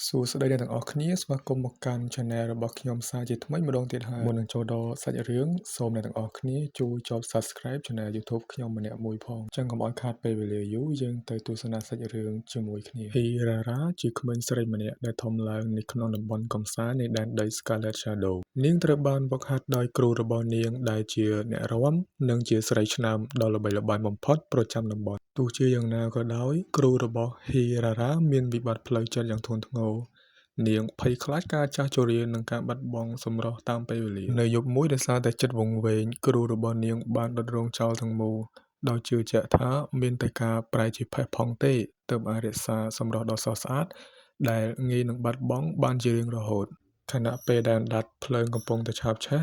សួស្តីអ្នកទាំងអស់គ្នាស្វាគមន៍មកកាន់ Channel របស់ខ្ញុំសាជាថ្មីម្ដងទៀតហើយមុននឹងចូលដល់សាច់រឿងសូមអ្នកទាំងអស់គ្នាជួយចុច Subscribe Channel YouTube ខ្ញុំម្នាក់មួយផងចឹងកុំឲ្យខាតពេលវេលាយូរយើងទៅទស្សនាសាច់រឿងជាមួយគ្នា Hirara ជាក្មេងស្រីម្នាក់ដែលធំឡើងនៅក្នុងតំបន់កំសាន្តនៃដែនដី Scarlet Shadow នាងត្រូវបានហ្វឹកហាត់ដោយគ្រូរបស់នាងដែលជាអ្នករាំនិងជាស្រីឆ្នើមដ៏ល្បីល្បាញបំផុតប្រចាំតំបន់ទោះជាយ៉ាងណាក៏ដោយគ្រូរបស់ Hirara មានវិបត្តិផ្លូវចិត្តយ៉ាងធ្ងន់ធ្ងរនាងភ័យខ្លាចការចាស់ជរានិងការបាត់បង់សម្រស់តាមពេលវេលានៅយប់មួយដោយសារតែចិត្តវង្វេងគ្រូរបស់នាងបានដុតរោងចោលទាំងមូលដោយជឿជាក់ថាមានតែការប្រែជាផេះផង់ទេទើបអាចរក្សាសម្រស់ដ៏ស្រស់ស្អាតដែលងាយនឹងបាត់បង់បានជារៀងរហូតខណៈពេលដែលអណ្ដាតភ្លើងកំពុងតែឆាបឆេះ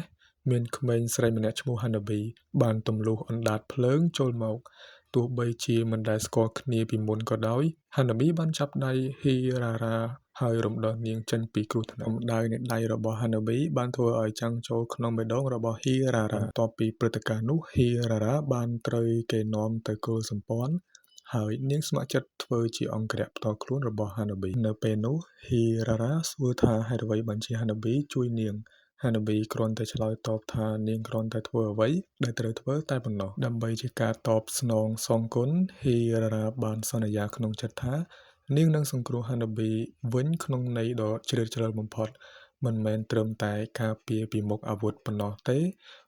មានក្មេងស្រីម្នាក់ឈ្មោះ Hanabi បានទម្លុះអណ្ដាតភ្លើងចូលមកទោះបីជាមិនដែលស្គាល់គ្នាពីមុនក៏ដោយ Hanabi បានចាប់ដៃ Hirara ហើយរំដោះនាងចេញពីគ្រោះថ្នាក់កម្ដៅនៃដៃរបស់ Hanabi បានធ្វើឲ្យចាំងចូលក្នុងបេះដូងរបស់ Hirara បន្ទាប់ពីព្រឹត្តិការណ៍នោះ Hirara បានត្រូវគេនាំទៅគល់សម្ព័ន្ធហើយនាងស្ម័គ្រចិត្តធ្វើជាអង្គរៈផ្ទាល់ខ្លួនរបស់ Hanabi នៅពេលនោះ Hirara សួរថាហេតុអ្វីបានជា Hanabi ជួយនាង Hanabi គ្រាន់តែឆ្លើយតបថានាងគ្រាន់តែធ្វើអ្វីដែលត្រូវធ្វើតែប៉ុណ្ណោះដើម្បីជាការតបស្នងសងគុណ Hirara បានសន្យាក្នុងចិត្តថានាងនឹងសង្គ្រោះ Hanabi វិញក្នុងន័យដ៏ជ្រាលជ្រៅបំផុតមិនមែនត្រឹមតែការពារពីមុខអាវុធប៉ុណ្ណោះទេ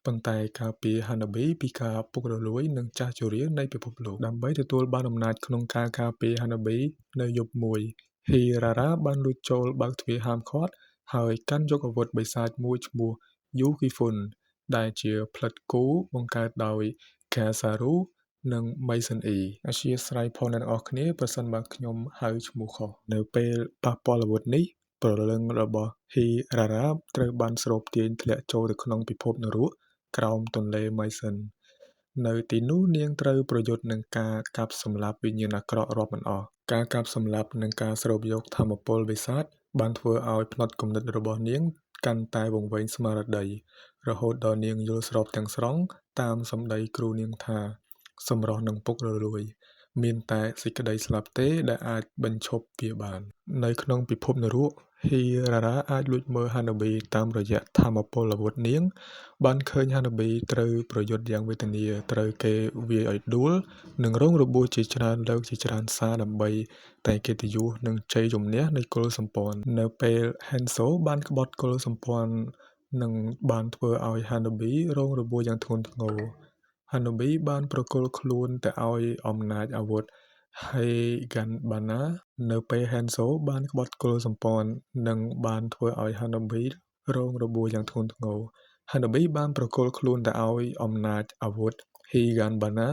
ប៉ុន្តែការពារ Hanabi ពីការពុករលួយនិងចាស់ជរានៃពិភពលោកដើម្បីទទួលបានអំណាចក្នុងការការពារ Hanabi នៅយប់មួយ Hirara បានលួចចូលបើកទ្វារហាមឃាត់ហើយកាន់យកអាវុធបិសាចមួយឈ្មោះ Yukifun ដែលជាផ្លិតគូបង្កើតដោយ Kazaru និង Mason E អធ្យាស្រ័យផងអ្នកទាំងអស់គ្នាប្រសិនបើខ្ញុំហៅឈ្មោះខុសនៅពេលប៉ះពាល់អាវុធនេះព្រលឹងរបស់ Hirara ត្រូវបានស្រូបទាញធ្លាក់ចូលទៅក្នុងពិភពនរកក្រោមទន្លេ Mason នៅទីនោះនាងត្រូវប្រយុទ្ធនឹងការកាប់សម្លាប់វិញ្ញាណអាក្រក់រាប់មិនអស់ការកាប់សម្លាប់និងការស្រូបយកថាមពលបិសាចបានធ្វើឲ្យផ្នត់គំនិតរបស់នាងកាន់តែវង្វេងស្មារតីរហូតដល់នាងយល់ស្របទាំងស្រុងតាមសម្ដីគ្រូនាងថាសម្រស់នឹងពុករលួយមានតែសេចក្តីស្លាប់ទេដែលអាចបញ្ឈប់វាបាននៅក្នុងពិភពនរក Hirara អាចលួចមើល Hanabi តាមរយៈថាមពលអាវុធនាងបានឃើញ Hanabi ត្រូវប្រយុទ្ធយ៉ាងវេទនាត្រូវគេវាយឲ្យដួលនិងរងរបួសជាច្រើនលើកជាច្រើនសារដើម្បីតែកិត្តិយសនិងជ័យជំនះនៃគល់សម្ព័ន្ធនៅពេល Hanzo បានក្បត់គល់សម្ព័ន្ធនិងបានធ្វើឲ្យ Hanabi រងរបួសយ៉ាងធ្ងន់ធ្ងរHanabi បានប្រគល់ខ្លួនទៅឲ្យអំណាចអាវុធ Heiganbana នៅពេល Hanzo បានក្បត់គល់សម្ព័ន្ធនិងបានធ្វើឲ្យ Hanabi រងរបួសយ៉ាងធ្ងន់ធ្ងរ Hanabi បានប្រគល់ខ្លួនទៅឲ្យអំណាចអាវុធ Heiganbana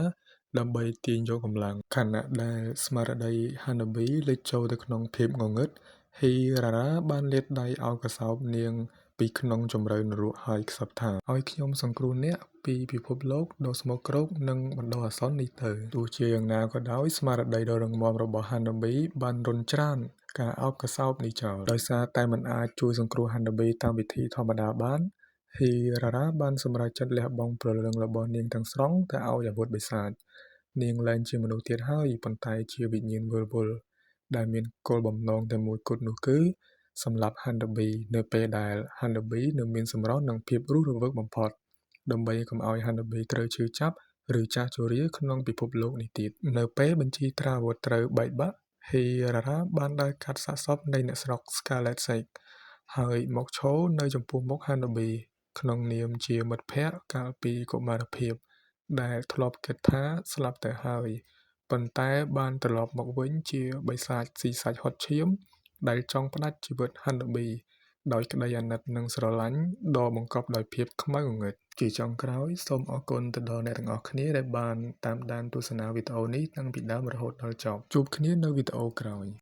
ដើម្បីទាញយកកម្លាំងខណៈដែលស្មារតី Hanabi លិចចូលទៅក្នុងភាពងងឹត Hirara បានលាតដៃឱបកសោបនាងពីក្នុងជម្រៅនរកហើយខ្សឹបថាឲ្យខ្ញុំសង្គ្រោះអ្នកពីពិភពលោកដ៏ស្មោកគ្រោកនិងបណ្ដោះអាសន្ននេះទៅទោះជាយ៉ាងណាក៏ដោយស្មារតីដ៏រឹងមាំរបស់ Hanabi បានរុញច្រានការឱបកសោបនេះចោលដោយសារតែមិនអាចជួយសង្គ្រោះ Hanabi តាមវិធីធម្មតាបាន Hirara បានសម្រេចចិត្តលះបង់ព្រលឹងរបស់នាងទាំងស្រុងទៅឲ្យអាវុធបិសាចនាងលែងជាមនុស្សទៀតហើយប៉ុន្តែជាវិញ្ញាណវិលវល់ដែលមានគោលបំណងតែមួយគត់នោះគឺសម្លាប់ Hanabi នៅពេលដែល Hanabi នៅមានសម្រស់និងភាពរស់រវើកបំផុតដើម្បីកុំឲ្យ Hanabi ត្រូវឈឺចាប់ឬចាស់ជរាក្នុងពិភពលោកនេះទៀតនៅពេលបញ្ជីត្រាអាវុធត្រូវបែកបាក់ Hirara បានដើរកាត់សាកសពនៃអ្នកស្រុក Scarlet Sage ហើយមកឈរនៅចំពោះមុខ Hanabi ក្នុងនាមជាមិត្តភក្តិកាលពីកុមារភាពដែលធ្លាប់គិតថាស្លាប់ទៅហើយប៉ុន្តែបានត្រឡប់មកវិញជាបិសាចស៊ីសាច់ហុតឈាមដែលចង់ផ្ដាច់ជីវិត Hanabi ដោយក្តីអាណិតនិងស្រឡាញ់ដ៏បង្កប់ដោយភាពខ្មៅងងឹតជាចុងក្រោយសូមអរគុណទៅដល់អ្នកទាំងអស់គ្នាដែលបានតាមដានទស្សនាវីដេអូនេះតាំងពីដើមរហូតដល់ចប់ជួបគ្នានៅវីដេអូក្រោយ